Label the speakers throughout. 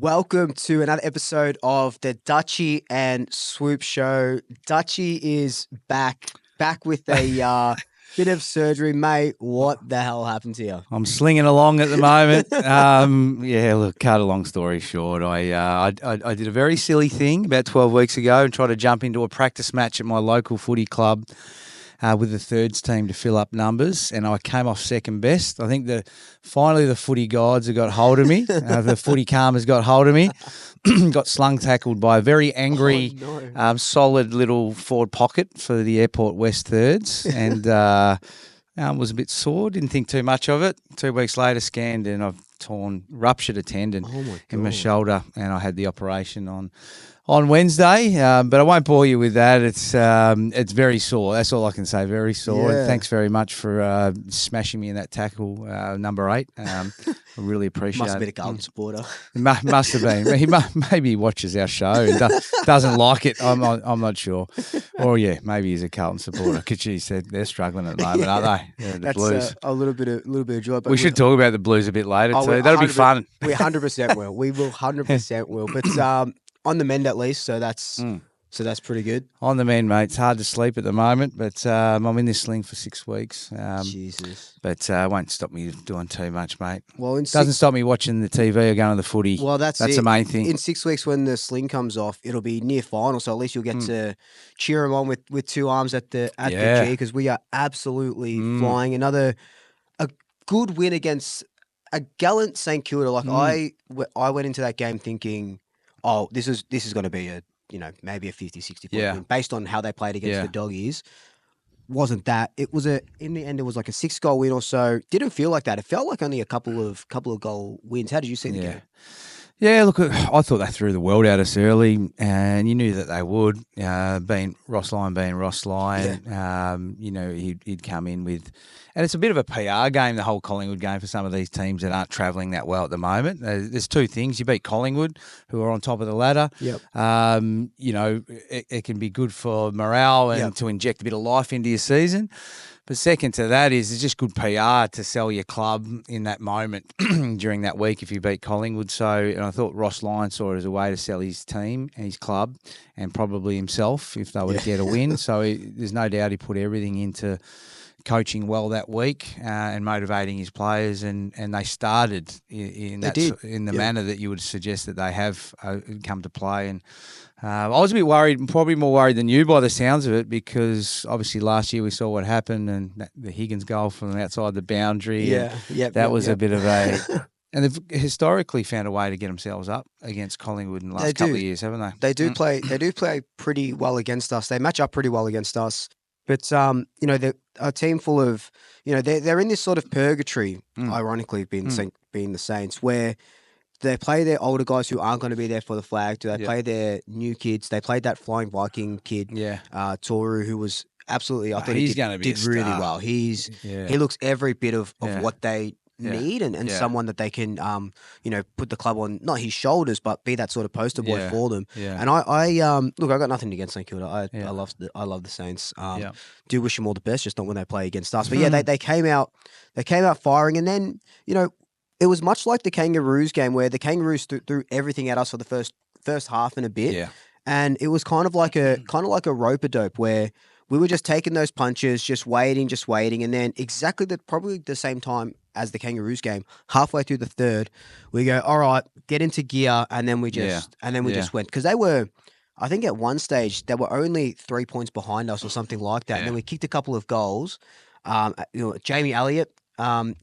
Speaker 1: Welcome to another episode of the Dutchy and Swoop Show. Dutchy is back with a bit of surgery, mate. What the hell happened to you?
Speaker 2: I'm slinging along at the moment. Look, cut a long story short, I did a very silly thing about 12 weeks ago and tried to jump into a practice match at my local footy club with the thirds team to fill up numbers, and I came off second best. I think finally the footy gods have got hold of me. The footy karma's got hold of me. Got slung tackled by a very angry, solid little forward pocket for the Airport West thirds, and was a bit sore. Didn't think too much of it. 2 weeks later, scanned, and I've ruptured a tendon in my shoulder, and I had the operation on Wednesday, but I won't bore you with that. It's very sore. That's all I can say. Very sore.
Speaker 1: Yeah.
Speaker 2: And thanks very much for smashing me in that tackle, number 8. I really appreciate it.
Speaker 1: Must have been a Carlton supporter.
Speaker 2: Must have been. Maybe he watches our show and doesn't like it. I'm not sure. Or maybe he's a Carlton supporter. Kitchi said they're struggling at the moment, aren't they? Yeah, the
Speaker 1: That's
Speaker 2: Blues.
Speaker 1: A little bit of joy. But
Speaker 2: we should talk about the Blues a bit later too. That'll be fun.
Speaker 1: We 100% will. We will 100% will. But on the mend at least, so that's pretty good.
Speaker 2: On the mend, mate. It's hard to sleep at the moment, but I'm in this sling for 6 weeks.
Speaker 1: Jesus.
Speaker 2: But it won't stop me doing too much, mate.
Speaker 1: Well,
Speaker 2: doesn't stop me watching the TV or going to the footy.
Speaker 1: Well, that's
Speaker 2: the main thing.
Speaker 1: In 6 weeks, when the sling comes off, it'll be near final, so at least you'll get to cheer him on with two arms at the G, because we are absolutely flying. A good win against a gallant St Kilda. Like I went into that game thinking, oh, this is going to be maybe a 50-60 point win based on how they played against the Doggies. Wasn't that? It was in the end, it was like a 6-goal win or so. Didn't feel like that. It felt like only a couple of goal wins. How did you see the game?
Speaker 2: Yeah, look, I thought they threw the world at us early, and you knew that they would. Being Ross Lyon, he'd come in with, and it's a bit of a PR game, the whole Collingwood game, for some of these teams that aren't travelling that well at the moment. There's two things: you beat Collingwood, who are on top of the ladder.
Speaker 1: Yep.
Speaker 2: It can be good for morale and to inject a bit of life into your season. But second to that is it's just good PR to sell your club in that moment during that week if you beat Collingwood. And I thought Ross Lyon saw it as a way to sell his team and his club and probably himself if they were to get a win. So there's no doubt he put everything into coaching well that week and motivating his players, and they started in the manner that you would suggest that they have come to play. And I was a bit worried, probably more worried than you by the sounds of it, because obviously last year we saw what happened, and the Higgins goal from outside the boundary. That was a bit of a... And they've historically found a way to get themselves up against Collingwood in the last couple of years, haven't they?
Speaker 1: They do play. They do play pretty well against us. They match up pretty well against us. But they're a team full of, they're in this sort of purgatory. Ironically, being the Saints, where they play their older guys who aren't going to be there for the flag. Do they play their new kids? They played that Flying Viking kid, Toru, who was absolutely. I thought he did really well. He looks every bit of what they need and someone that they can put the club on, not his shoulders, but be that sort of poster boy for them. And I got nothing against St Kilda. I love the Saints. Do wish them all the best, just not when they play against us. But they came out firing, and then it was much like the Kangaroos game, where the Kangaroos threw everything at us for the first half and a bit, and it was kind of like a rope-a-dope, where we were just taking those punches, just waiting, and then exactly probably the same time as the Kangaroos game, halfway through the third, we go, all right, get into gear, and then we just went, because they were, I think at one stage they were only 3 points behind us or something like that, and then we kicked a couple of goals. Jamie Elliott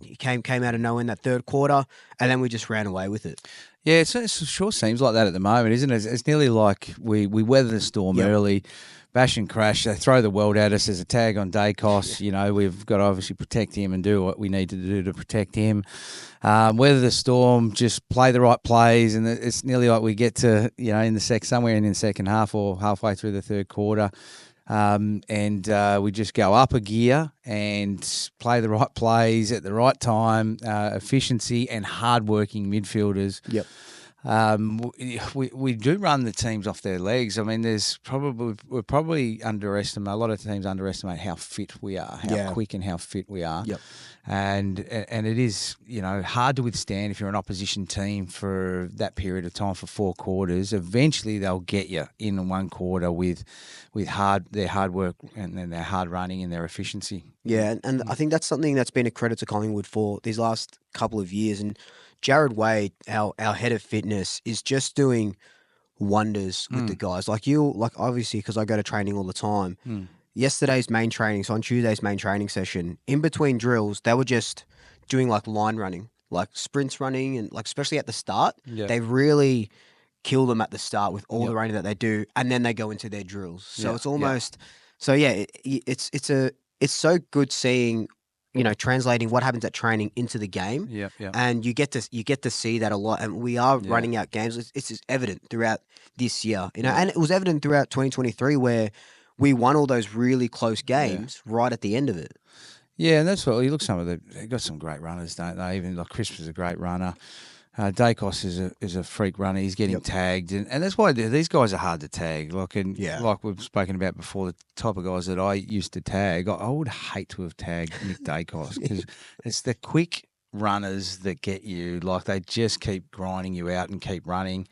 Speaker 1: he came out of nowhere in that third quarter, and then we just ran away with it.
Speaker 2: Yeah, it sure seems like that at the moment, isn't it? It's nearly like we weather the storm early. Bash and crash. They throw the world at us. There's a tag on Daicos. We've got to obviously protect him and do what we need to do to protect him. Weather the storm, just play the right plays, and it's nearly like we get to somewhere in the second half or halfway through the third quarter, and we just go up a gear and play the right plays at the right time. Efficiency and hardworking midfielders.
Speaker 1: Yep.
Speaker 2: we do run the teams off their legs. I mean, we're probably underestimate, a lot of teams underestimate how fit we are, how quick and how fit we are.
Speaker 1: Yep.
Speaker 2: And it is, hard to withstand if you're an opposition team for that period of time, for 4 quarters. Eventually they'll get you in one quarter with their hard work and then their hard running and their efficiency.
Speaker 1: Yeah, and I think that's something that's been a credit to Collingwood for these last couple of years. And Jared Wade, our head of fitness, is just doing wonders with the guys. Like obviously, because I go to training all the time. Yesterday's main training, so on Tuesday's main training session, in between drills, they were just doing like line running, like sprints running, and like especially at the start, they really kill them at the start with all the running that they do, and then they go into their drills. So it's almost, it's so good seeing, translating what happens at training into the game. And you get to see that a lot, and we are running out games. It's just evident throughout this year, and it was evident throughout 2023 where we won all those really close games right at the end of it.
Speaker 2: Yeah, and that's what you look. They've got some great runners, don't they? Even like Crisp is a great runner. Daicos is a freak runner. He's getting tagged, and that's why these guys are hard to tag. Like we've spoken about before, the type of guys that I used to tag, I would hate to have tagged Nick Daicos because it's the quick runners that get you. Like they just keep grinding you out and keep running.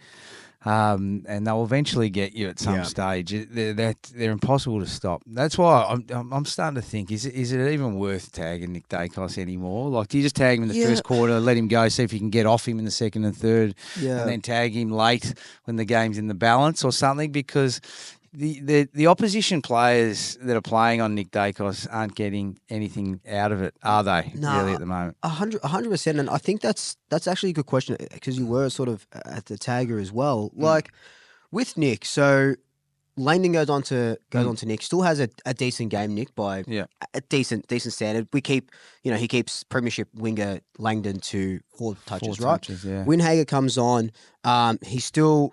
Speaker 2: And they'll eventually get you at some stage. They're impossible to stop. That's why I'm starting to think: is it even worth tagging Nick Daicos anymore? Like, do you just tag him in the first quarter, let him go, see if you can get off him in the second and third, and then tag him late when the game's in the balance or something? Because the opposition players that are playing on Nick Daicos aren't getting anything out of it, are they?
Speaker 1: No,
Speaker 2: really at the moment,
Speaker 1: 100%. And I think that's actually a good question because you were sort of at the tagger as well. Like with Nick, so Langdon goes on to Nick. Still has a decent game, Nick, by a decent standard. We keep, he keeps premiership winger Langdon to 4 touches, right? Winhager comes on.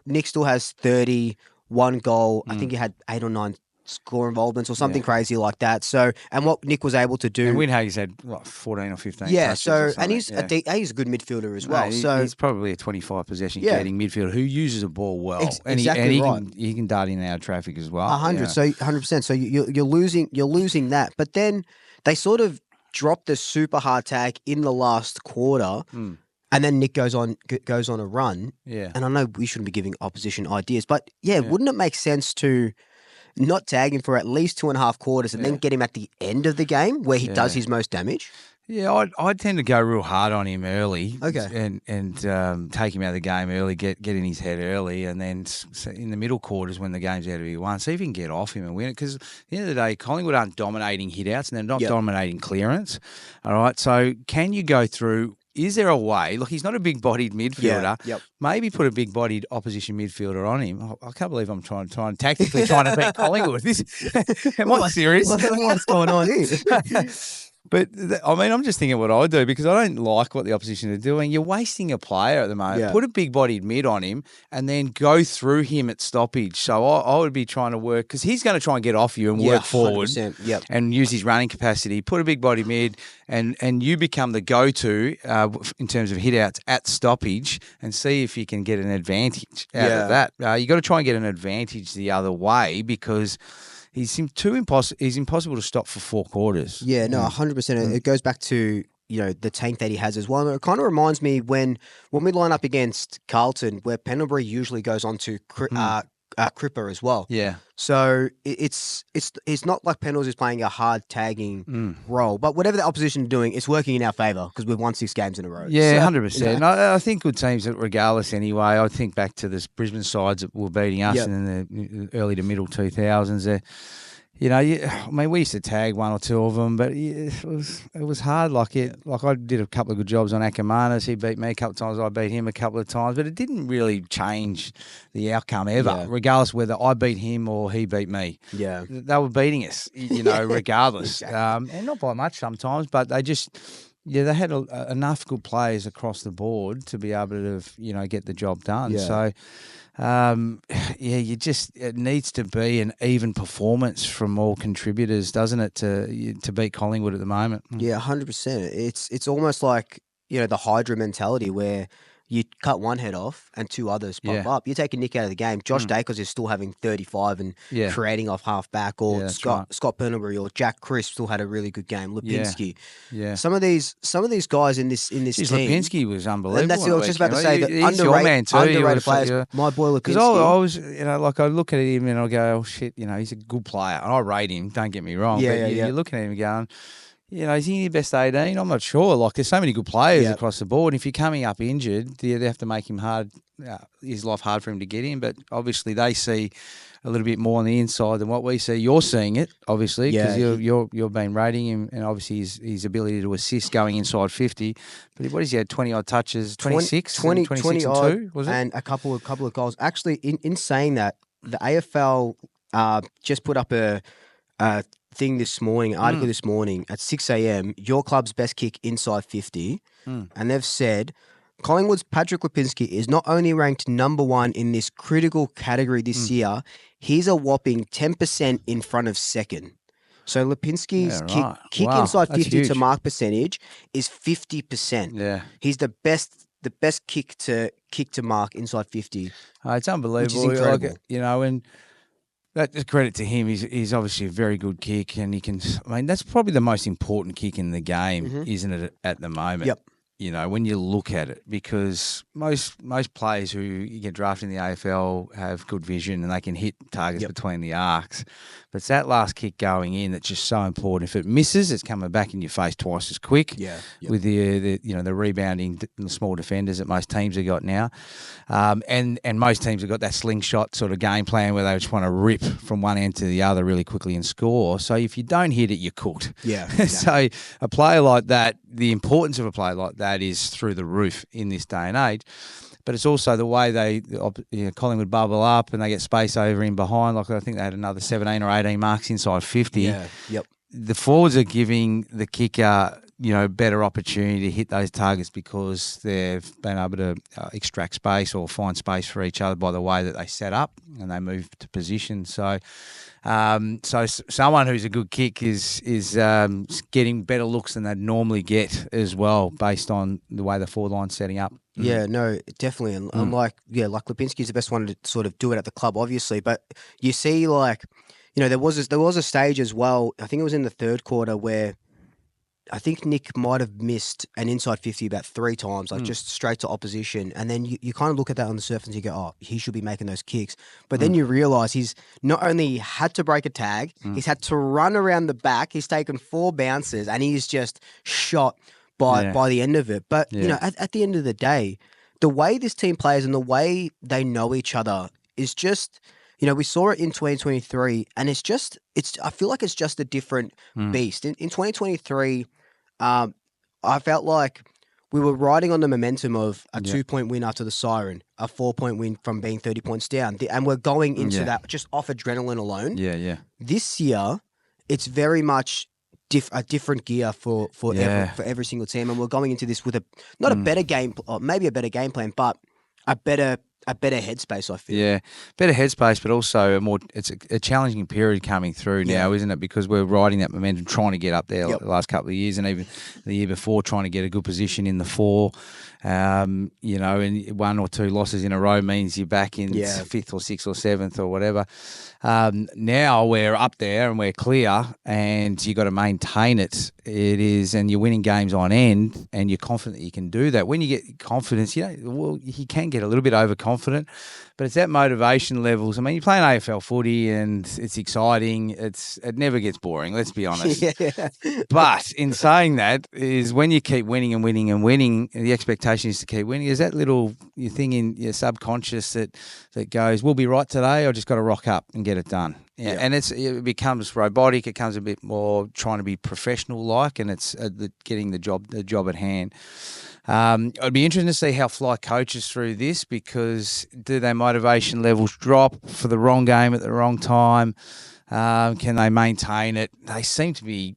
Speaker 1: Nick still has 30. 1 goal. I think he had 8 or 9 score involvements or something crazy like that. So, and what Nick was able to do.
Speaker 2: And Winhager's had 14 or 15.
Speaker 1: Yeah. So, and he's a good midfielder as well.
Speaker 2: He's probably a 25 possession getting midfielder who uses the ball well.
Speaker 1: He
Speaker 2: can dart in and out of traffic as well.
Speaker 1: 100. So 100%. So you're losing that. But then they sort of dropped the super hard tag in the last quarter. And then Nick goes on a run.
Speaker 2: Yeah.
Speaker 1: And I know we shouldn't be giving opposition ideas, but wouldn't it make sense to not tag him for at least 2.5 quarters and then get him at the end of the game where he does his most damage?
Speaker 2: Yeah, I tend to go real hard on him early.
Speaker 1: Okay.
Speaker 2: And take him out of the game early, get in his head early, and then in the middle quarters when the game's out to be won, see if you can get off him and win it. Because at the end of the day, Collingwood aren't dominating hit-outs and they're not dominating clearance. All right, so can you go through... Is there a way? Look, he's not a big-bodied midfielder. Maybe put a big-bodied opposition midfielder on him. I can't believe I'm trying to beat Collingwood. Am I serious?
Speaker 1: What's going on here?
Speaker 2: But, I'm just thinking what I do because I don't like what the opposition are doing. You're wasting a player at the moment.
Speaker 1: Yeah.
Speaker 2: Put a big-bodied mid on him and then go through him at stoppage. So I would be trying to work because he's going to try and get off you and work forward and use his running capacity. Put a big-bodied mid and you become the go-to in terms of hit-outs at stoppage and see if you can get an advantage out of that. You got to try and get an advantage the other way because... He's impossible to stop for 4 quarters.
Speaker 1: Yeah, no, 100%. It goes back to, the tank that he has as well. And it kind of reminds me when we line up against Carlton, where Pendlebury usually goes on to Cripper as well.
Speaker 2: Yeah.
Speaker 1: So it's not like Pendles is playing a hard tagging role, but whatever the opposition are doing, it's working in our favour because we've won 6 games in a row.
Speaker 2: Yeah, 100%. I think good teams, regardless anyway, I think back to the Brisbane sides that were beating us in the early to middle 2000s. We used to tag 1 or 2 of them, but it was hard. Like I did a couple of good jobs on Ackermanis. He beat me a couple of times. I beat him a couple of times, but it didn't really change the outcome ever, regardless whether I beat him or he beat me.
Speaker 1: Yeah,
Speaker 2: they were beating us, regardless, and not by much sometimes, but they just. Yeah, they had enough good players across the board to be able to, get the job done.
Speaker 1: Yeah.
Speaker 2: So, it needs to be an even performance from all contributors, doesn't it, to beat Collingwood at the moment?
Speaker 1: Yeah, 100%. It's almost like, the Hydra mentality where, you cut one head off and two others pop up. You take a nick out of the game. Josh Daicos is still having 35 and creating off half back, or Scott Penalbury or Jack Crisp still had a really good game. Lipinski.
Speaker 2: Yeah.
Speaker 1: Some of these guys in this team.
Speaker 2: Lipinski was unbelievable.
Speaker 1: And that's what I was just about to say.
Speaker 2: He's your man too.
Speaker 1: Underrated players. My boy Lipinski.
Speaker 2: Because I was, I look at him and I go, oh shit, he's a good player. And I rate him, don't get me wrong. You're looking at him going, is he your best 18? I'm not sure. Like, there's so many good players across the board. And if you're coming up injured, they have to make him his life hard for him to get in. But obviously, they see a little bit more on the inside than what we see. You're seeing it, obviously, because you've been rating him, and obviously his ability to assist going inside 50. But what is he had? 20 odd touches, 26, 20 and 2, was it?
Speaker 1: And a couple of goals. Actually, in saying that, the AFL just put up a thing this morning, article this morning at 6 a.m. Your club's best kick inside 50, and they've said Collingwood's Patrick Lipinski is not only ranked number 1 in this critical category this year, he's a whopping 10% in front of second. So Lipinski's kick inside 50 to mark percentage is 50%.
Speaker 2: Yeah,
Speaker 1: he's the best kick to mark inside 50.
Speaker 2: It's unbelievable.
Speaker 1: Which is incredible.
Speaker 2: And that's credit to him. He's obviously a very good kick, and he can. I mean, that's probably the most important kick in the game, isn't it? At the moment,
Speaker 1: yep.
Speaker 2: When you look at it, because most players who get drafted in the AFL have good vision and they can hit targets between the arcs. But it's that last kick going in that's just so important. If it misses, it's coming back in your face twice as quick. With the rebounding the small defenders that most teams have got now, and most teams have got that slingshot sort of game plan where they just want to rip from one end to the other really quickly and score. So if you don't hit it, you're cooked.
Speaker 1: Yeah.
Speaker 2: So a player like that, the importance of a player like that is through the roof in this day and age. But it's also the way Collingwood bubble up and they get space over in behind. Like I think they had another 17 or 18 marks inside 50.
Speaker 1: Yeah, yep.
Speaker 2: The forwards are giving the kicker, better opportunity to hit those targets because they've been able to extract space or find space for each other by the way that they set up and they move to position. So someone who's a good kick is getting better looks than they'd normally get as well, based on the way the forward line's setting up.
Speaker 1: Yeah, no, definitely. And like Lipinski's the best one to sort of do it at the club, obviously. But you see, there was a stage as well. I think it was in the third quarter where I think Nick might have missed an inside 50 about 3 times, just straight to opposition. And then you kind of look at that on the surface and you go, oh, he should be making those kicks. But then you realise he's not only had to break a tag, he's had to run around the back. He's taken 4 bounces and he's just shot by the end of it. But, at the end of the day, the way this team plays and the way they know each other is just... we saw it in 2023, and I feel like it's just a different beast. In 2023, I felt like we were riding on the momentum of a 2-point win after the siren, a 4-point win from being 30 points down, and we're going into that just off adrenaline alone.
Speaker 2: Yeah.
Speaker 1: This year, it's very much a different gear for every single team, and we're going into this with not a better game, or maybe a better game plan, but a better headspace, I feel.
Speaker 2: Yeah, better headspace, but also it's a challenging period coming through now, isn't it? Because we're riding that momentum, trying to get up there the last couple of years, and even the year before, trying to get a good position in the 4. And 1 or 2 losses in a row means you're back in 5th or 6th or 7th or whatever. Now we're up there and we're clear, and you got to maintain it. It is, and you're winning games on end, and you're confident that you can do that. When you get confidence, you can get a little bit overconfident, but it's that motivation levels. I mean, you're playing AFL footy and it's exciting. It never gets boring, let's be honest. But in saying that, is when you keep winning and winning and winning, the expectation is to keep winning. Is that little thing in your subconscious that goes, we'll be right today, I just got to rock up and get it done. Yeah. And it becomes robotic. It becomes a bit more trying to be professional-like, and it's getting the job at hand. It'd be interesting to see how Fly coaches through this, because do their motivation levels drop for the wrong game at the wrong time? Can they maintain it? They seem to be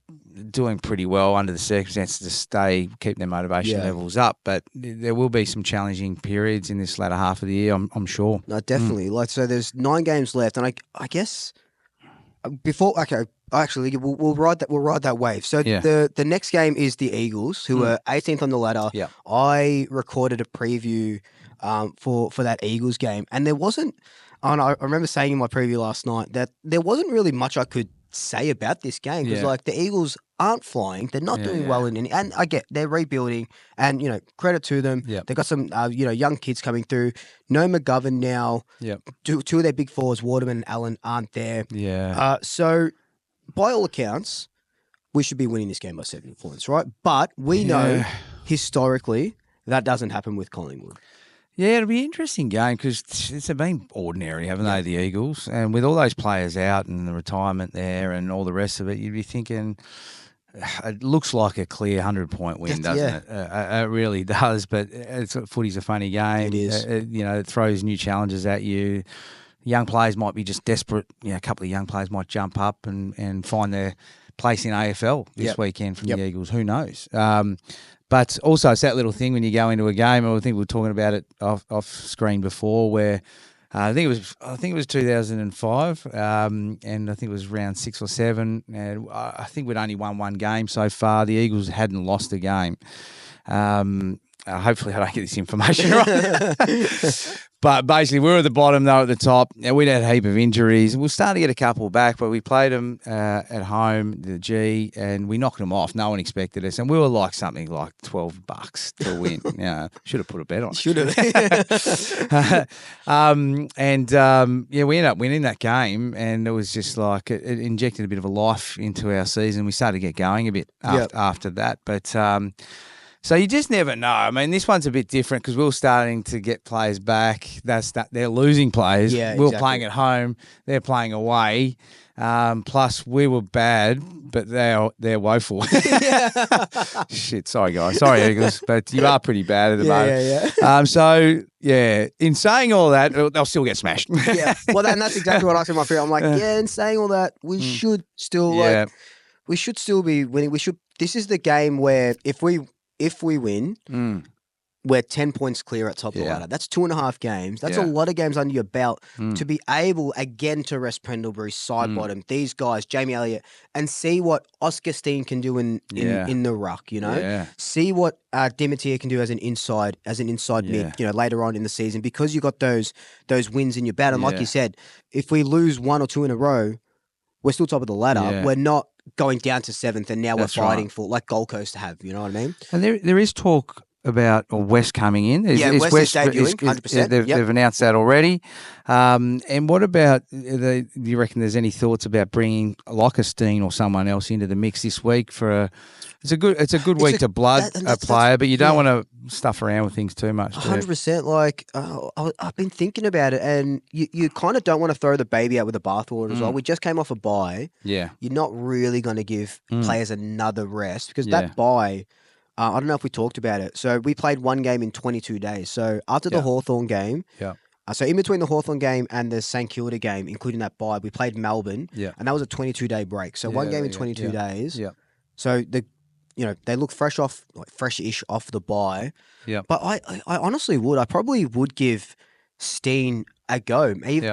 Speaker 2: doing pretty well under the circumstances to keep their motivation levels up, but there will be some challenging periods in this latter half of the year, I'm sure.
Speaker 1: No, definitely. So there's 9 games left, and I guess Actually, we'll ride that. We'll ride that wave. So the next game is the Eagles, who are 18th on the ladder.
Speaker 2: Yeah.
Speaker 1: I recorded a preview for that Eagles game, and there wasn't. And I remember saying in my preview last night that there wasn't really much I could say about this game because, like, the Eagles aren't flying. They're not doing well in any. And I get they're rebuilding, and credit to them.
Speaker 2: Yep.
Speaker 1: They've got some young kids coming through. No McGovern now.
Speaker 2: Yep.
Speaker 1: Two of their big fours, Waterman and Allen, aren't there.
Speaker 2: Yeah.
Speaker 1: So, by all accounts, we should be winning this game by 7 points, right? But we know historically that doesn't happen with Collingwood.
Speaker 2: Yeah, it'll be an interesting game because it's been ordinary, haven't they, the Eagles? And with all those players out and the retirement there and all the rest of it, you'd be thinking it looks like a clear 100-point win, doesn't it? It really does, but footy's a funny game.
Speaker 1: It is.
Speaker 2: It throws new challenges at you. Young players might be just desperate. A couple of young players might jump up and find their place in AFL this weekend from the Eagles. Who knows? But also, it's that little thing when you go into a game. I think we were talking about it off screen before, where I think it was 2005, and I think it was round 6 or 7. And I think we'd only won one game so far. The Eagles hadn't lost a game. Hopefully, I don't get this information right. But basically, we were at the bottom, though, at the top. And we'd had a heap of injuries. We're starting to get a couple back, but we played them at home, the G, and we knocked them off. No one expected us. And we were like something like $12 to win. Should have put a bet on it.
Speaker 1: Should have.
Speaker 2: We ended up winning that game. And it was just like it injected a bit of a life into our season. We started to get going a bit after that. But so you just never know. I mean, this one's a bit different because we were starting to get players back. They're losing players.
Speaker 1: Yeah,
Speaker 2: we were playing at home. They're playing away. Plus, we were bad, but they're woeful. Shit, sorry guys, sorry Eagles, but you are pretty bad at the moment. In saying all that, they'll still get smashed.
Speaker 1: Well, and that's exactly what I said in my fear. I'm like, in saying all that, we should still we should still be winning. This is the game where if we win, we're 10 points clear at top of the ladder. That's 2.5 games. That's a lot of games under your belt to be able again to rest Pendlebury, side bottom, these guys, Jamie Elliott, and see what Oscar Steen can do in the ruck. See what Dimitir can do as an inside mid. Later on in the season because you got those wins in your belt. And like you said, if we lose 1 or 2 in a row, we're still top of the ladder. We're not going down to 7th, and now we're fighting for like Gold Coast to have. You know what I mean?
Speaker 2: And there is talk about West coming in.
Speaker 1: West is debuting, 100%.
Speaker 2: They've announced that already. And what about, do you reckon there's any thoughts about bringing like a Steen or someone else into the mix this week for it's a good week to blood a player, but you don't want to stuff around with things too much.
Speaker 1: 100%. Like I've been thinking about it, and you kind of don't want to throw the baby out with the bathwater as well. We just came off a bye.
Speaker 2: Yeah,
Speaker 1: you're not really going to give players another rest because that bye. I don't know if we talked about it. So we played one game in 22 days. So after the Hawthorn game, so in between the Hawthorn game and the St Kilda game, including that bye, we played Melbourne, and that was a 22-day break. So one game in 22 days. Yeah. So they look fresh-ish off the bye. Yeah. But I honestly would. I probably would give Steen a go. Maybe,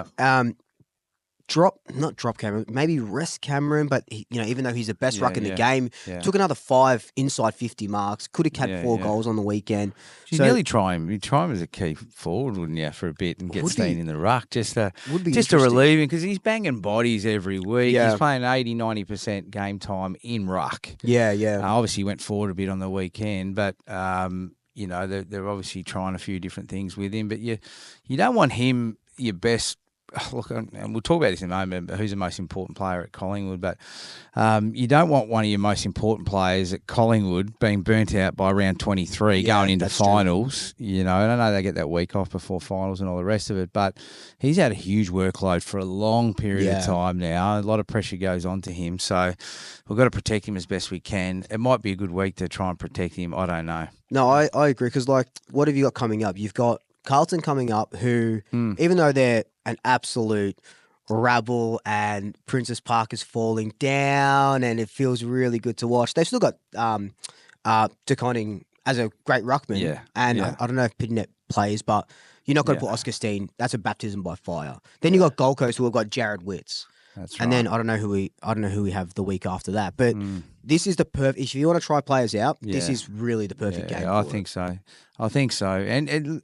Speaker 1: not drop Cameron, maybe rest Cameron, but even though he's the best ruck in the game, took another 5 inside 50 marks, could have had 4 goals on the weekend.
Speaker 2: You nearly try him. You try him as a key forward, wouldn't you, for a bit and get Steen in the ruck just to relieve him because he's banging bodies every week. Yeah. He's playing 80-90% game time in ruck.
Speaker 1: Yeah, yeah.
Speaker 2: Obviously, he went forward a bit on the weekend, but they're obviously trying a few different things with him. But you don't want him your best. Look, and we'll talk about this in a moment, but who's the most important player at Collingwood. But you don't want one of your most important players at Collingwood being burnt out by round 23 going into finals. True. And I know they get that week off before finals and all the rest of it, but he's had a huge workload for a long period of time now. A lot of pressure goes on to him. So we've got to protect him as best we can. It might be a good week to try and protect him. I don't know.
Speaker 1: No, I agree because, what have you got coming up? You've got Carlton coming up who, even though they're an absolute rabble and Princess Park is falling down and it feels really good to watch. They've still got DeConning as a great ruckman. Yeah. And I don't know if Pitnet plays, but you're not going to put Oscar Steen. That's a baptism by fire. Then you got Gold Coast who have got Jared Witts.
Speaker 2: That's
Speaker 1: And
Speaker 2: right.
Speaker 1: then I don't know who we have the week after that. But this is the perfect. If you want to try players out, this is really the perfect game.
Speaker 2: I think so. I think so. And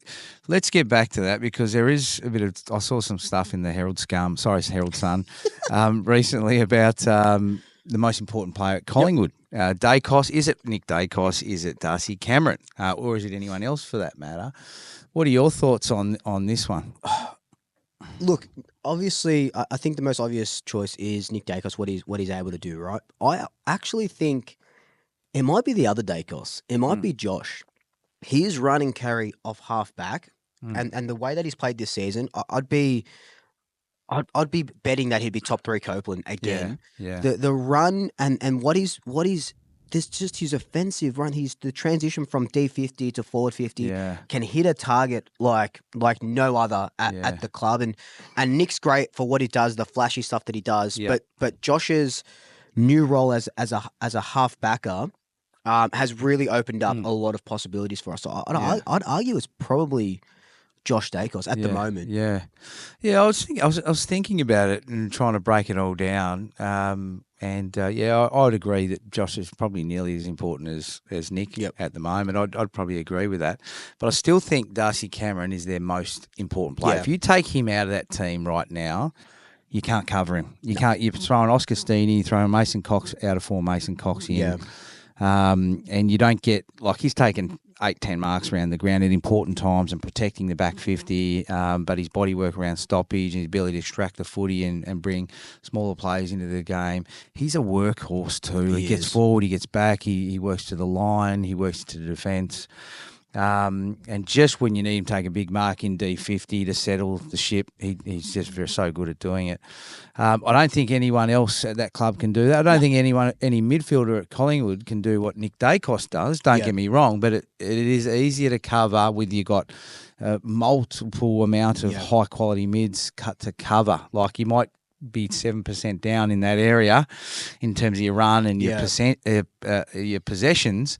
Speaker 2: let's get back to that because there is a bit of. I saw some stuff in the Herald Sun, recently about the most important player at Collingwood. Daicos. Is it Nick Daicos? Is it Darcy Cameron? Or is it anyone else for that matter? What are your thoughts on this one?
Speaker 1: Look, obviously, I think the most obvious choice is Nick Daicos. What he's able to do, right? I actually think it might be the other Daicos. It might be Josh. His run and carry off half back, and the way that he's played this season, I'd be betting that he'd be top 3 Copeland again.
Speaker 2: Yeah.
Speaker 1: The run and what he's there's just his offensive run. He's the transition from D50 to forward 50 can hit a target like no other at the club. And Nick's great for what he does, the flashy stuff that he does.
Speaker 2: Yep.
Speaker 1: But Josh's new role as a half backer has really opened up a lot of possibilities for us. So I'd argue it's probably Josh Daicos at the moment.
Speaker 2: Yeah. I was thinking about it and trying to break it all down. I'd agree that Josh is probably nearly as important as Nick at the moment. I'd probably agree with that. But I still think Darcy Cameron is their most important player.
Speaker 1: Yeah.
Speaker 2: If you take him out of that team right now, you can't cover him. You can't. You're throwing Oscar Steeny, you're throwing Mason Cox out of form, Mason Cox in.
Speaker 1: Yeah.
Speaker 2: And you don't get, like, he's taken 8-10 marks around the ground at important times and protecting the back 50, but his body work around stoppage and his ability to extract the footy and bring smaller players into the game. He's a workhorse too. He gets forward, he gets back, he works to the line, he works to the defence. And just when you need him to take a big mark in D50 to settle the ship, he's just so good at doing it. I don't think anyone else at that club can do that. I don't think any midfielder at Collingwood can do what Nick Daicos does. Don't get me wrong, but it is easier to cover with you got multiple amount of high quality mids cut to cover. Like you might be 7% down in that area in terms of your run and your possessions,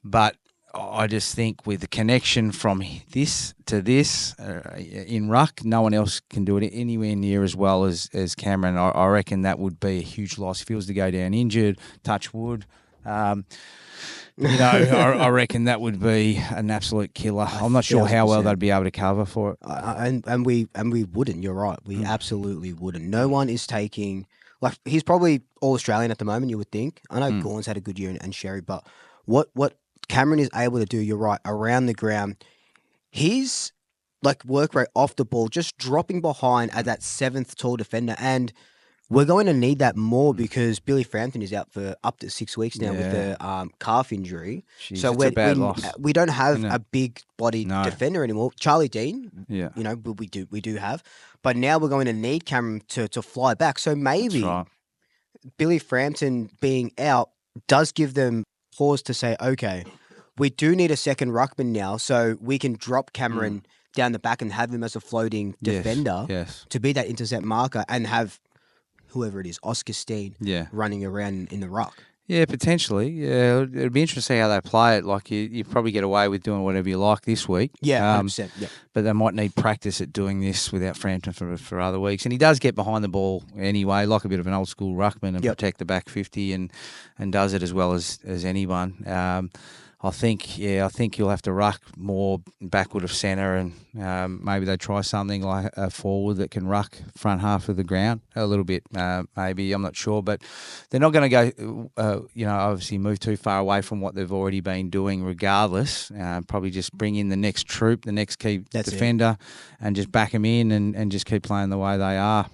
Speaker 2: but I just think with the connection from this to this in ruck, no one else can do it anywhere near as well as Cameron. I reckon that would be a huge loss if he was to go down injured, touch wood. I reckon that would be an absolute killer. I'm not sure how well they'd be able to cover for it.
Speaker 1: And we wouldn't. You're right. We absolutely wouldn't. No one is taking, like, he's probably all Australian at the moment, you would think. I know Gawn's had a good year and Sherry, but what Cameron is able to do, you're right, around the ground, his like work rate off the ball, just dropping behind as that 7th tall defender, and we're going to need that more because Billy Frampton is out for up to 6 weeks now with the calf injury.
Speaker 2: Jeez,
Speaker 1: so
Speaker 2: it's a bad loss.
Speaker 1: We don't have a big body defender anymore. Charlie Dean, we do have, but now we're going to need Cameron to fly back. So maybe Billy Frampton being out does give them pause to say, okay, we do need a second ruckman now, so we can drop Cameron down the back and have him as a floating defender to be that intercept marker and have whoever it is, Oscar Steen, running around in the ruck.
Speaker 2: Yeah, potentially. Yeah, it'd be interesting to see how they play it. Like you probably get away with doing whatever you like this week.
Speaker 1: Yeah, 100%. Yeah.
Speaker 2: But they might need practice at doing this without Frampton for other weeks. And he does get behind the ball anyway, like a bit of an old school ruckman, and protect the back 50 and does it as well as anyone. I think you'll have to ruck more backward of centre, and maybe they try something like a forward that can ruck front half of the ground a little bit. Maybe, I'm not sure, but they're not going to go. Obviously move too far away from what they've already been doing. Regardless, probably just bring in the next troop, the next key defender, and just back them in and just keep playing the way they are.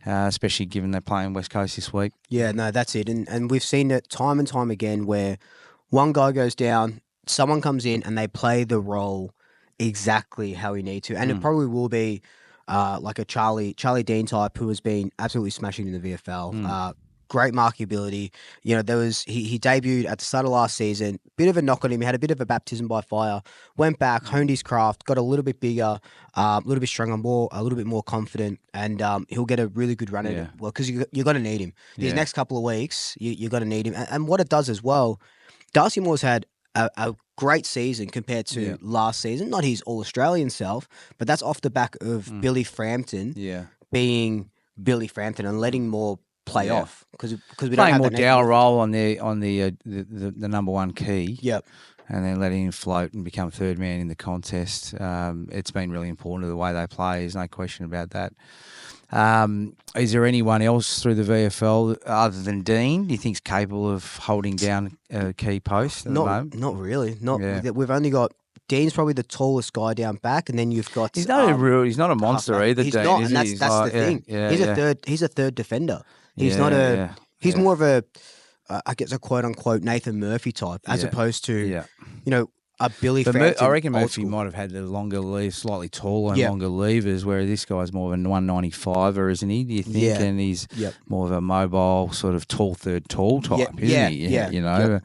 Speaker 2: Especially given they're playing West Coast this week.
Speaker 1: Yeah, no, that's it, and we've seen it time and time again where one guy goes down, someone comes in, and they play the role exactly how he needs to. And it probably will be like a Charlie Dean type who has been absolutely smashing in the VFL. Great markability. You know, he debuted at the start of last season. Bit of a knock on him. He had a bit of a baptism by fire. Went back, honed his craft, got a little bit bigger, a little bit stronger, a little bit more confident, and he'll get a really good run at it. Well, because you're going to need him. These next couple of weeks, you're going to need him. And what it does as well, Darcy Moore's had a great season compared to last season. Not his All-Australian self, but that's off the back of Billy Frampton being Billy Frampton and letting more play off because we don't
Speaker 2: playing
Speaker 1: have
Speaker 2: more
Speaker 1: that
Speaker 2: Dow role on the number one key.
Speaker 1: Yep.
Speaker 2: And then letting him float and become third man in the contest. It's been really important to the way they play. There's no question about that. Is there anyone else through the VFL other than Dean do you think's capable of holding down a key post at the moment?
Speaker 1: Not really. We've only got Dean's probably the tallest guy down back, and then you've got
Speaker 2: he's not a monster either.
Speaker 1: He's
Speaker 2: Dean,
Speaker 1: not,
Speaker 2: is
Speaker 1: and
Speaker 2: he?
Speaker 1: that's the thing. He's a third defender. He's not a. He's more of a. I guess a quote unquote Nathan Murphy type, as opposed to a Billy Frampton.
Speaker 2: I reckon Murphy might have had the longer lever, slightly taller and longer levers, whereas this guy's more of a 195er, isn't he? Do you think?
Speaker 1: Yeah.
Speaker 2: And he's more of a mobile, sort of tall type, isn't he?
Speaker 1: Yeah.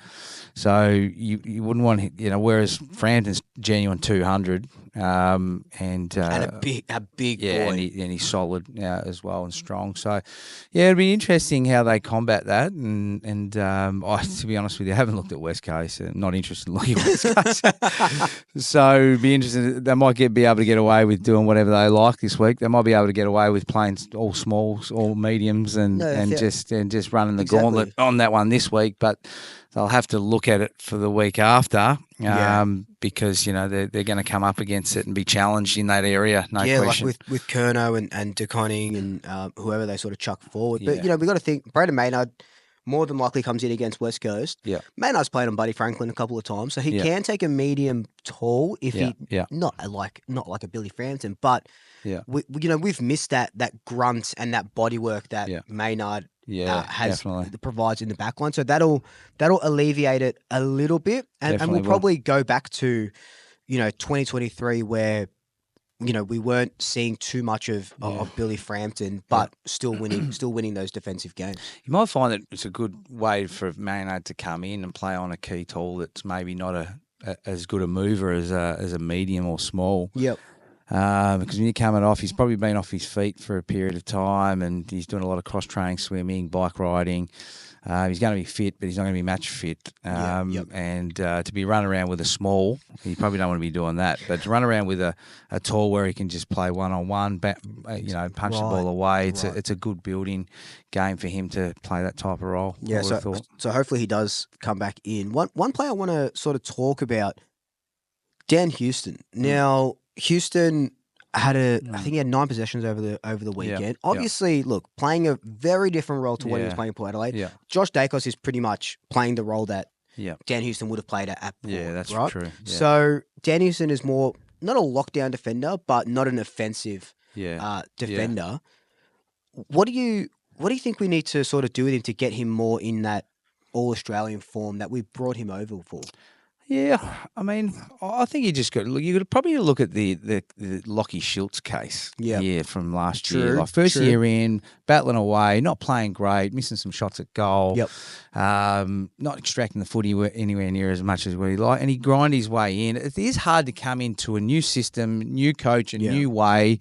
Speaker 2: So you wouldn't want, whereas Frampton's genuine 200, and
Speaker 1: a big boy,
Speaker 2: and he's solid as well and strong. So it'd be interesting how they combat that. And I, to be honest with you, I haven't looked at West Coast. I'm not interested in looking at West Coast. So it'd be interesting. They might be able to get away with doing whatever they like this week. They might be able to get away with playing all smalls, all mediums, and just running the gauntlet on that one this week, but. They'll have to look at it for the week after because, they're going to come up against it and be challenged in that area, no question.
Speaker 1: Like with Curnow and De Koning and whoever they sort of chuck forward. But, we've got to think, Braden Maynard more than likely comes in against West Coast.
Speaker 2: Yeah.
Speaker 1: Maynard's played on Buddy Franklin a couple of times, so he can take a medium tall if he not like a Billy Frampton, but we've missed that grunt and that body work that Maynard provides in the back line. So that'll alleviate it a little bit. And we'll probably go back to, 2023 where, we weren't seeing too much of Billy Frampton, but still winning those defensive games.
Speaker 2: You might find that it's a good way for Maynard to come in and play on a key tall that's maybe not as good a mover as a medium or small.
Speaker 1: Yep.
Speaker 2: Because when you're coming off, he's probably been off his feet for a period of time and he's doing a lot of cross-training, swimming, bike riding. He's going to be fit, but he's not going to be match fit. And to be running around with a small, you probably don't want to be doing that. But to run around with a tall where he can just play one-on-one, punch the ball away, it's a good building game for him to play that type of role.
Speaker 1: Yeah, so hopefully he does come back in. One player I want to sort of talk about, Dan Houston. Now, Houston I think he had 9 possessions over the weekend.
Speaker 2: Yeah.
Speaker 1: Obviously, look, playing a very different role to what he was playing for Adelaide.
Speaker 2: Yeah.
Speaker 1: Josh Daicos is pretty much playing the role that
Speaker 2: Yeah.
Speaker 1: Dan Houston would have played at Port.
Speaker 2: Yeah, that's
Speaker 1: right?
Speaker 2: true. Yeah.
Speaker 1: So Dan Houston is more not a lockdown defender, but not an offensive defender. What do you think we need to sort of do with him to get him more in that All-Australian form that we brought him over for?
Speaker 2: Yeah, I mean, I think you could probably look at the Lockie Schultz case from last year. Like first year in, battling away, not playing great, missing some shots at goal, not extracting the footy anywhere near as much as we like, and he grind his way in. It is hard to come into a new system, new coach, a new way,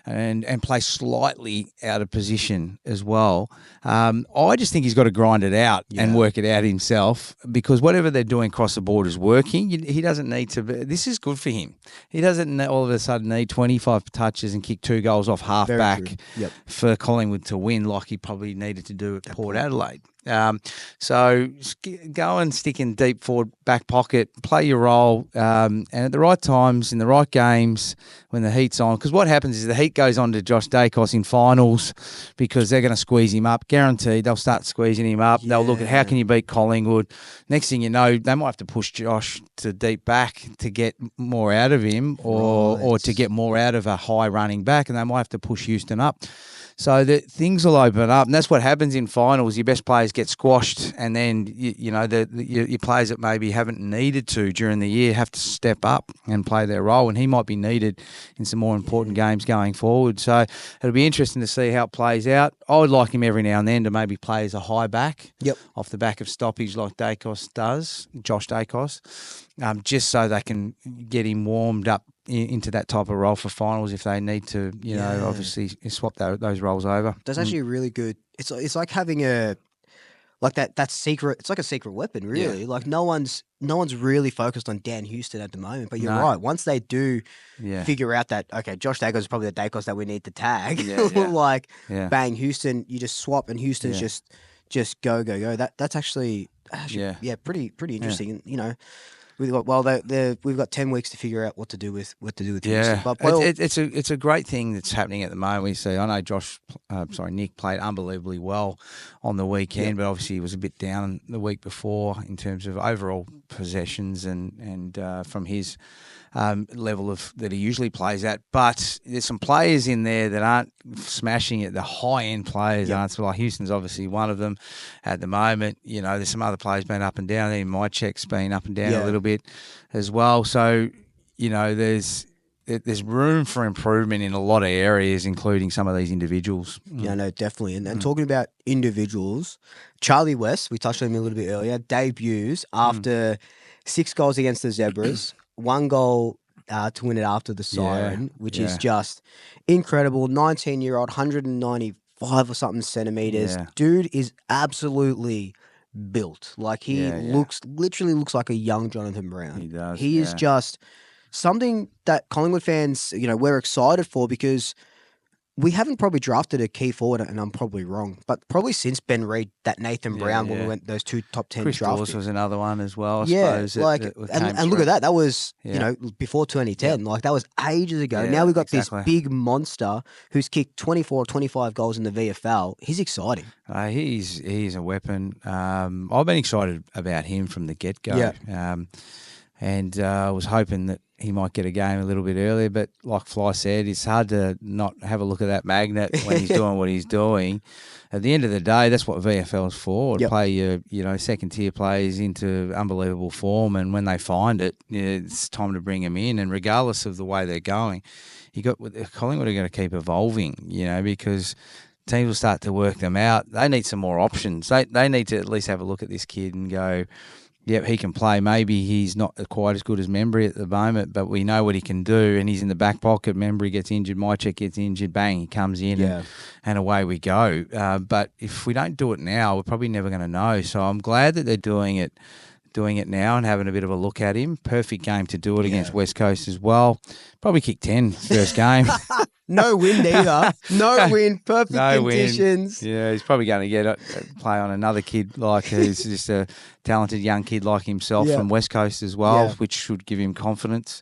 Speaker 2: and play slightly out of position as well. I just think he's got to grind it out and work it out himself, because whatever they're doing across the board is working. He doesn't need to. This is good for him. He doesn't all of a sudden need 25 touches and kick 2 goals off half back for Collingwood to win, like he probably needed to do at Port Adelaide. So go and stick in deep forward back pocket, play your role, and at the right times, in the right games, when the heat's on. Because what happens is the heat goes on to Josh Daicos in finals because they're going to squeeze him up. Guaranteed, they'll start squeezing him up. They'll look at how can you beat Collingwood. Next thing you know, they might have to push Josh to deep back to get more out of him, or to get more out of a high running back, and they might have to push Houston up. So things will open up, and that's what happens in finals. Your best players get squashed, and then your players that maybe haven't needed to during the year have to step up and play their role, and he might be needed in some more important games going forward. So it'll be interesting to see how it plays out. I would like him every now and then to maybe play as a high back off the back of stoppage like Daicos does, Josh Daicos, just so they can get him warmed up into that type of role for finals if they need to, obviously swap those roles over.
Speaker 1: That's actually really good. It's like having a like that secret. It's like a secret weapon, really. Like no one's really focused on Dan Houston at the moment. But you're right. Once they do figure out that, okay, Josh Daicos is probably the Daicos that we need to tag. Like bang, Houston, you just swap and Houston's just go. That's actually pretty interesting. You know. We've got 10 weeks to figure out what to do with Houston. But
Speaker 2: it's a great thing that's happening at the moment. We see, I know Nick played unbelievably well on the weekend, but obviously he was a bit down the week before in terms of overall possessions and from his level of that he usually plays at. But there's some players in there that aren't smashing it. The high end players aren't. So like Houston's obviously one of them at the moment. You know, there's some other players been up and down. Even my check's been up and down a little bit as well. So, you know, there's room for improvement in a lot of areas, including some of these individuals.
Speaker 1: Yeah, no, definitely. And talking about individuals, Charlie West, we touched on him a little bit earlier, debuts after 6 goals against the Zebras, 1 goal to win it after the siren, which is just incredible. 19-year-old, 195 or something centimeters.
Speaker 2: Yeah.
Speaker 1: Dude is absolutely built. Like he literally looks like a young Jonathan Brown.
Speaker 2: He does.
Speaker 1: He is just something that Collingwood fans, you know, we're excited for because we haven't probably drafted a key forward, and I'm probably wrong, but probably since Ben Reid, that Nathan Brown when we went those 2 top 10
Speaker 2: Chris
Speaker 1: drafts.
Speaker 2: Dawes was another one as well, I suppose.
Speaker 1: And look at that. That was, you know, before 2010. Like that was ages ago. Now we've got this big monster who's kicked 24 or 25 goals in the VFL. He's exciting.
Speaker 2: He's a weapon. I've been excited about him from the get-go. And I was hoping that he might get a game a little bit earlier, but like Fly said, it's hard to not have a look at that magnet when he's doing what he's doing. At the end of the day, that's what VFL is for. Play your second-tier players into unbelievable form, and when they find it, it's time to bring them in. And regardless of the way they're going, Collingwood are going to keep evolving, you know, because teams will start to work them out. They need some more options. They need to at least have a look at this kid and go, yep, he can play. Maybe he's not quite as good as Membry at the moment, but we know what he can do, and he's in the back pocket. Membry gets injured, Mychek gets injured, bang, he comes in, and away we go. But if we don't do it now, we're probably never going to know. So I'm glad that they're doing it now and having a bit of a look at him. Perfect game to do it against West Coast as well. Probably kicked 10 first game.
Speaker 1: No win either. No win. Perfect conditions.
Speaker 2: Win. Yeah, he's probably going to play on another kid who's just a talented young kid like himself from West Coast as well, which should give him confidence.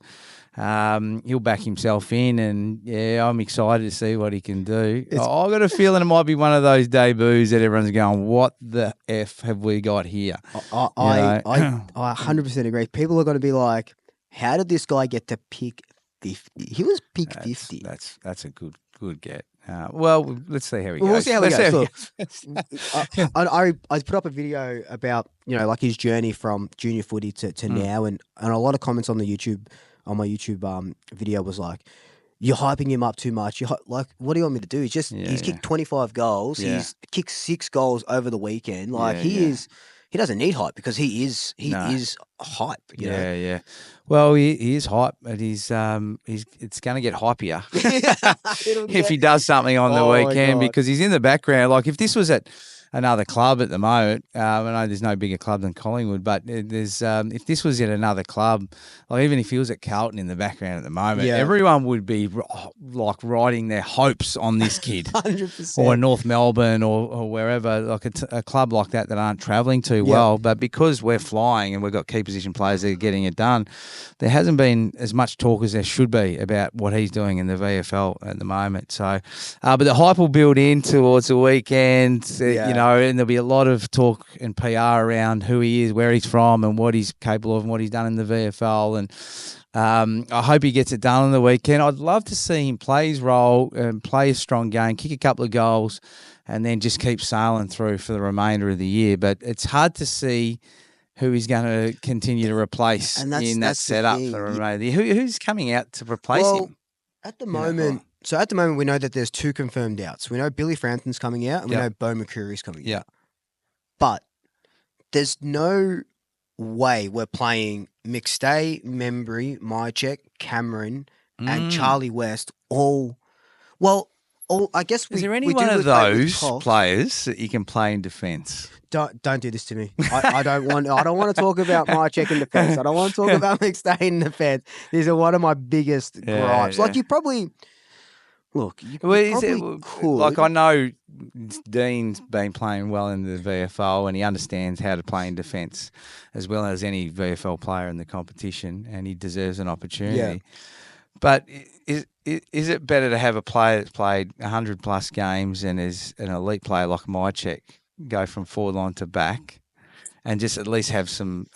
Speaker 2: He'll back himself in, and I'm excited to see what he can do. I've got a feeling it might be one of those debuts that everyone's going, "What the f have we got here?"
Speaker 1: I 100% agree. People are going to be like, "How did this guy get to pick 50? He was pick 50."
Speaker 2: That's a good get. Well, let's see how he goes.
Speaker 1: We'll see how he goes. I put up a video about, you know, like his journey from junior footy to now, and a lot of comments on my YouTube video was like, "You're hyping him up too much. Like, what do you want me to do? He's kicked 25 goals. Yeah. He's kicked 6 goals over the weekend. Like he doesn't need hype because he is hype. You know?
Speaker 2: Yeah. Well, he is hype, but it's going to get hypier if he does something on the weekend because he's in the background. Like if this was at another club at the moment, I know there's no bigger club than Collingwood, but there's if this was at another club, like even if he was at Carlton in the background at the moment, everyone would be like riding their hopes on this kid.
Speaker 1: 100%.
Speaker 2: Or North Melbourne or wherever, like a club like that aren't travelling too well. But because we're flying and we've got key position players that are getting it done, there hasn't been as much talk as there should be about what he's doing in the VFL at the moment. So, but the hype will build in towards the weekend, you know, and there'll be a lot of talk and PR around who he is, where he's from, and what he's capable of, and what he's done in the VFL. And I hope he gets it done on the weekend. I'd love to see him play his role and play a strong game, kick a couple of goals, and then just keep sailing through for the remainder of the year. But it's hard to see who he's going to continue to replace in that setup for the remainder of the year. Who's coming out to replace him?
Speaker 1: At the moment... So at the moment, we know that there's 2 confirmed outs. We know Billy Frampton's coming out, and we know Bo McCreary's coming out. But there's no way we're playing McStay, Membry, Mychek, Cameron, and Charlie West all. I guess
Speaker 2: is there any one of those players that you can play in defence?
Speaker 1: Don't do this to me. I don't want to talk about my check in defence. I don't want to talk about McStay in defence. These are one of my biggest gripes.
Speaker 2: Yeah.
Speaker 1: Like you probably look. You
Speaker 2: Well,
Speaker 1: probably could.
Speaker 2: like I know Dean's been playing well in the VFL and he understands how to play in defence as well as any VFL player in the competition, and he deserves an opportunity.
Speaker 1: Yeah.
Speaker 2: But is it better to have a player that's played 100+ games and is an elite player like Mychek go from forward line to back and just at least have some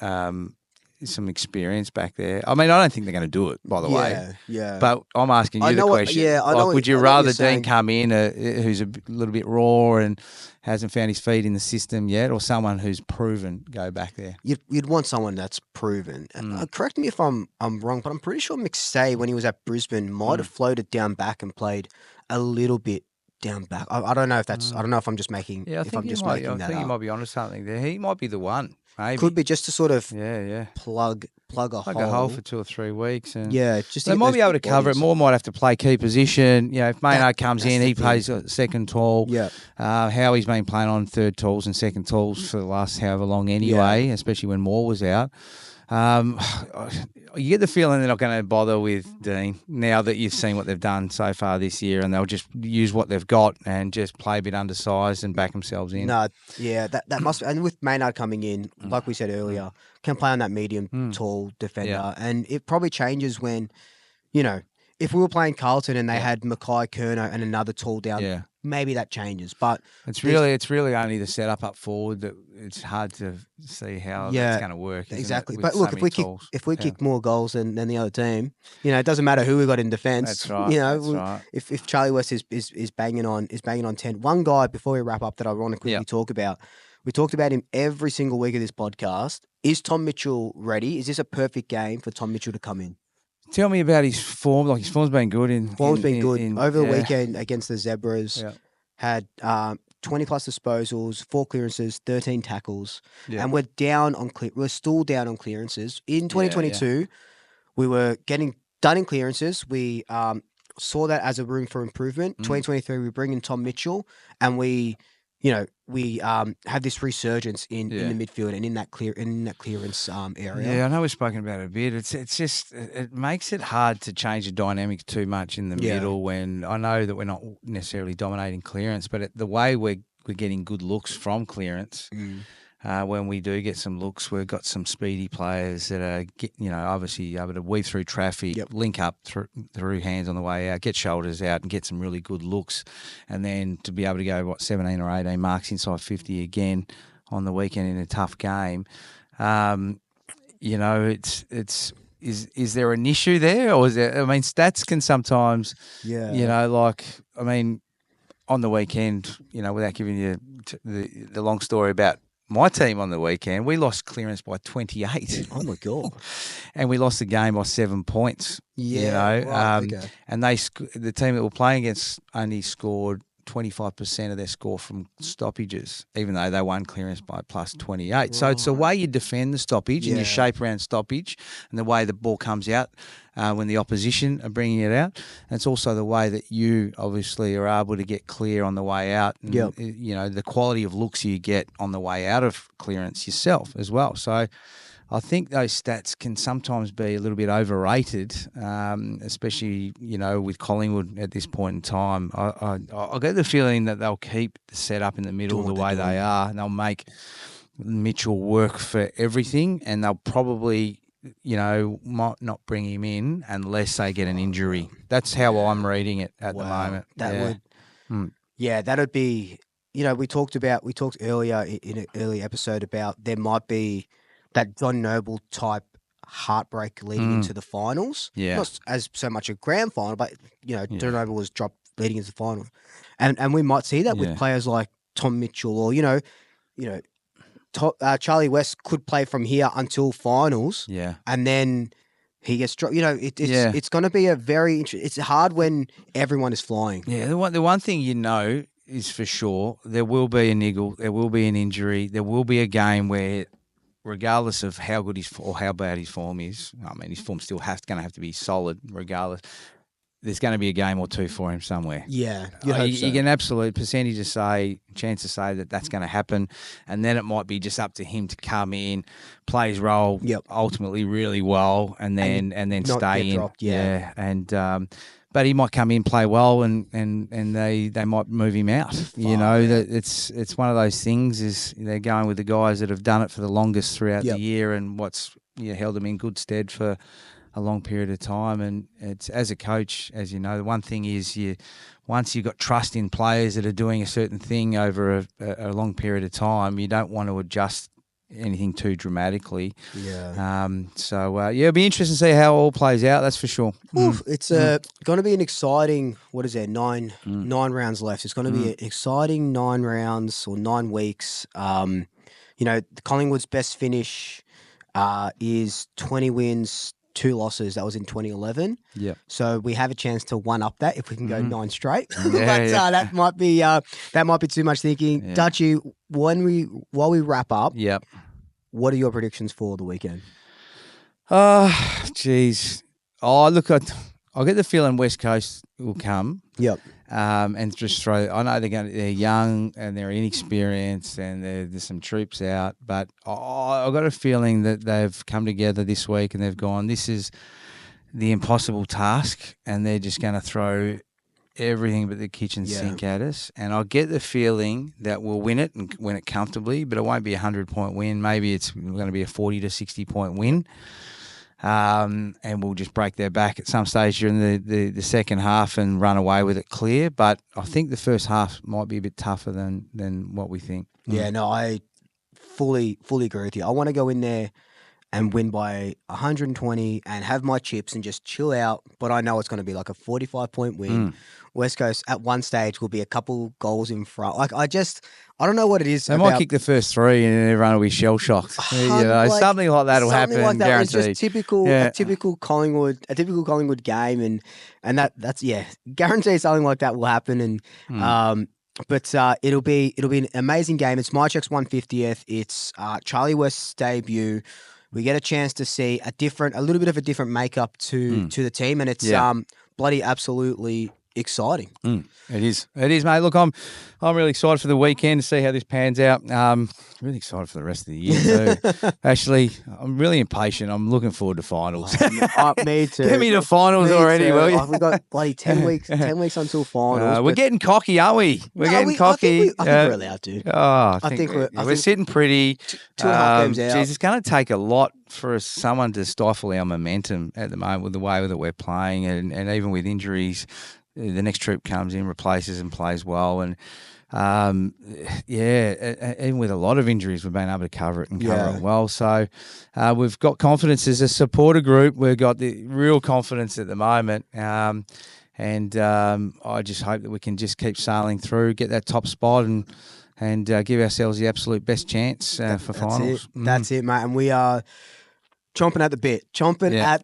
Speaker 2: experience back there? I mean, I don't think they're going to do it, by the way.
Speaker 1: Yeah.
Speaker 2: But I'm asking you the question. Would you rather Dean come in who's a little bit raw and hasn't found his feet in the system yet, or someone who's proven go back there?
Speaker 1: You'd want someone that's proven. Correct me if I'm wrong, but I'm pretty sure McStay, when he was at Brisbane, might have floated down back and played a little bit down back. I don't know if that's. I don't know if I'm just making.
Speaker 2: Yeah, I think you might be onto something there. He might be the one. Maybe.
Speaker 1: Could be just to sort of plug a hole
Speaker 2: for 2 or 3 weeks, and
Speaker 1: just
Speaker 2: they might be able to cover it. Moore might have to play key position. You know, if Maynard comes in, he plays second tall.
Speaker 1: Yeah,
Speaker 2: Howie's been playing on third talls and second talls for the last however long anyway, especially when Moore was out. You get the feeling they're not going to bother with Dean now that you've seen what they've done so far this year, and they'll just use what they've got and just play a bit undersized and back themselves in.
Speaker 1: No, that must. And with Maynard coming in, like we said earlier, can play on that medium tall defender, and it probably changes when, if we were playing Carlton and they had Mackay, Kerno, and another tall down. Maybe that changes, but
Speaker 2: it's really only the setup up forward that it's hard to see how that's going to work.
Speaker 1: Exactly, but look, if we kick more goals than the other team, it doesn't matter who we got in defence.
Speaker 2: That's right.
Speaker 1: If Charlie West is banging on 10. One guy before we wrap up that I want to quickly talk about. We talked about him every single week of this podcast. Is Tom Mitchell ready? Is this a perfect game for Tom Mitchell to come in?
Speaker 2: Tell me about his form. Like his form's been good.
Speaker 1: Over the weekend against the Zebras. Had 20 plus disposals, 4 clearances, 13 tackles, and we're still down on clearances. In 2022, we were getting done in clearances. We saw that as a room for improvement. 2023, we bring in Tom Mitchell, and we have this resurgence in the midfield and in that clearance area.
Speaker 2: Yeah, I know we've spoken about it a bit. It's just it makes it hard to change the dynamics too much in the middle. When I know that we're not necessarily dominating clearance, but the way we're getting good looks from clearance. When we do get some looks, we've got some speedy players that are, obviously able to weave through traffic, link up through hands on the way out, get shoulders out, and get some really good looks, and then to be able to go 17 or 18 marks inside 50 again on the weekend in a tough game. Is there an issue there, or is there? I mean, stats can sometimes, on the weekend, without giving you the long story about my team on the weekend, we lost clearance by 28.
Speaker 1: Oh my God!
Speaker 2: And we lost the game by 7 points. And the team that we're playing against only scored 25% of their score from stoppages, even though they won clearance by plus 28. Right. So it's the way you defend the stoppage and your shape around stoppage, and the way the ball comes out when the opposition are bringing it out. And it's also the way that you obviously are able to get clear on the way out. And, the quality of looks you get on the way out of clearance yourself as well. So I think those stats can sometimes be a little bit overrated, especially, with Collingwood at this point in time. I get the feeling that they'll keep the setup in the middle the way they are, and they'll make Mitchell work for everything, and they'll probably, might not bring him in unless they get an injury. That's how I'm reading it at the moment.
Speaker 1: That'd be, we talked earlier in an early episode about there might be that John Noble type heartbreak leading into the finals. Yeah. Not as so much a grand final, but, John Noble was dropped leading into the finals. And we might see that with players like Tom Mitchell or, Charlie West could play from here until finals. Yeah. And then he gets dropped. It's going to be a very interesting. It's hard when everyone is flying.
Speaker 2: Yeah. The one thing is for sure, there will be a niggle, there will be an injury, there will be a game where, regardless of how good or how bad his form is, I mean, his form still going to have to be solid regardless. there's going to be a game or two for him somewhere.
Speaker 1: Yeah, you hope so.
Speaker 2: You get an absolute chance to say that that's going to happen, and then it might be just up to him to come in, play his role ultimately really well, and then stay in.
Speaker 1: Dropped,
Speaker 2: and but he might come in, play well, and they might move him out. That it's one of those things. Is they're going with the guys that have done it for the longest throughout the year, and what's held them in good stead for a long period of time. And it's, as a coach, as you know, the one thing is once you've got trust in players that are doing a certain thing over a long period of time, you don't want to adjust anything too dramatically. It'll be interesting to see how it all plays out, that's for sure.
Speaker 1: It's going to be an exciting, what is there, 9 rounds left. It's going to be an exciting 9 rounds or 9 weeks. The Collingwood's best finish is 20 wins, 2 losses. That was in 2011.
Speaker 2: Yeah.
Speaker 1: So we have a chance to one up that if we can go 9 straight. That might be too much thinking. Yeah. Dutchy, while we wrap up, what are your predictions for the weekend?
Speaker 2: Geez. Look, I get the feeling West Coast will come.
Speaker 1: Yep.
Speaker 2: And just throw. I know they're young and they're inexperienced and there's some troops out, but I've got a feeling that they've come together this week and they've gone, this is the impossible task, and they're just going to throw everything but the kitchen sink at us. And I get the feeling that we'll win it and win it comfortably, but it won't be a 100-point win. Maybe it's going to be a 40 to 60-point win. And we'll just break their back at some stage during the second half and run away with it clear. But I think the first half might be a bit tougher than what we think.
Speaker 1: Yeah, no, I fully agree with you. I want to go in there and win by 120 and have my chips and just chill out. But I know it's going to be like a 45-point win. West Coast at one stage will be a couple goals in front. I don't know what it is.
Speaker 2: They might kick the first 3 and everyone will be shell shocked. Something like that will happen. Like that.
Speaker 1: Guaranteed. It's just a typical Collingwood game, and that's guaranteed something like that will happen. And but it'll be an amazing game. It's Mycheck's 150th. It's Charlie West's debut. We get a chance to see a little bit of a different makeup to the team, and it's bloody absolutely exciting.
Speaker 2: It is, mate. Look, I'm really excited for the weekend to see how this pans out. Really excited for the rest of the year too. Actually, I'm really impatient. I'm looking forward to finals.
Speaker 1: Me too.
Speaker 2: Get me to finals already, will you?
Speaker 1: We've got bloody 10 weeks until finals.
Speaker 2: We're getting cocky, aren't we? We're getting cocky.
Speaker 1: I think we're allowed to.
Speaker 2: I think we're sitting pretty.
Speaker 1: 2.5 games out.
Speaker 2: Geez, it's going to take a lot for someone to stifle our momentum at the moment with the way that we're playing, and even with injuries. The next troop comes in, replaces and plays well. And, even with a lot of injuries, we've been able to cover it well. So we've got confidence as a supporter group. We've got the real confidence at the moment. I just hope that we can just keep sailing through, get that top spot and give ourselves the absolute best chance for finals.
Speaker 1: That's it, mate. And we are chomping at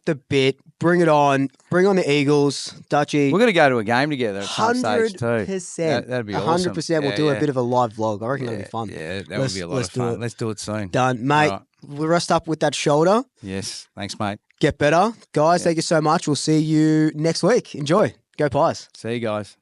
Speaker 1: the bit. Bring it on. Bring on the Eagles. Dutchy.
Speaker 2: We're going to go to a game together at some stage too.
Speaker 1: 100%.
Speaker 2: That'd be awesome.
Speaker 1: 100%. We'll do a bit of a live vlog. I reckon that'll be fun.
Speaker 2: Yeah, that would be a lot of fun. Let's do it soon.
Speaker 1: Done. Mate, we'll rest up with that shoulder.
Speaker 2: Yes. Thanks, mate.
Speaker 1: Get better. Guys, thank you so much. We'll see you next week. Enjoy. Go Pies.
Speaker 2: See you guys.